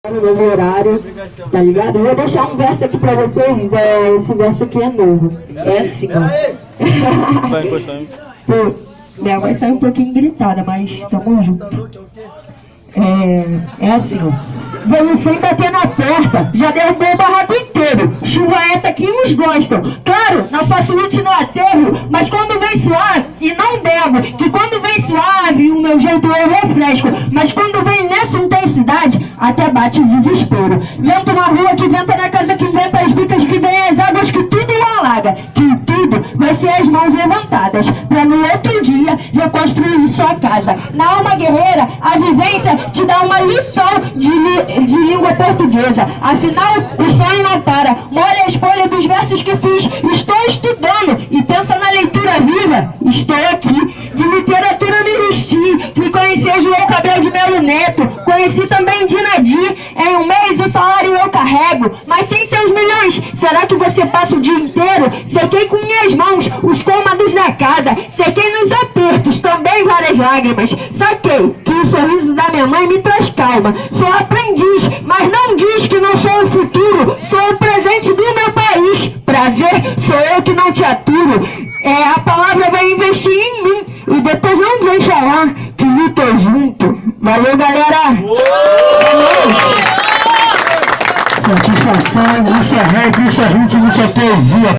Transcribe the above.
no novo horário, tá ligado? Vou deixar um verso aqui pra vocês, esse verso aqui é novo. É assim, ó. Vai encostando. Pô, minha voz saiu um pouquinho gritada, mas tamo junto. É assim, ó. Veio sem bater na porta, já derrubou o barraco inteiro. Chuva essa que uns gostam. Claro, na sua suíte no aterro, mas quando vem suave, e não devo, que quando vem suave, o meu jeito eu refresco. Mas quando vem nessa intensidade, até bate o desespero. Vento na rua que venta na casa que inventa as bicas que vem as águas que tudo alaga. Que tudo vai ser as mãos levantadas, pra no outro dia reconstruir sua casa. Na alma guerreira, a vivência te dá uma lição de língua portuguesa. Afinal, o sonho não para. Molha as folhas dos versos que fiz. Estou estudando e pensa na leitura viva. Estou aqui. De literatura me vesti. Fui conhecer João Cabral de Melo Neto. Conheci também Dinadi. Em um mês o salário eu carrego. Mas sem seus milhões, será que você passa o dia inteiro? Sequei com minhas mãos os cômodos da casa. Sequei nos apertos também várias lágrimas. Saquei que o sorriso da minha mãe me traz calma. Sou aprendiz, mas não diz que não sou o futuro. Sou o presente do meu país. Prazer, sou eu que não te aturo. A palavra vai investir em mim. E depois não vem falar que lutou junto. Valeu, galera! Satisfação, isso é rap, isso é hit, isso é poesia.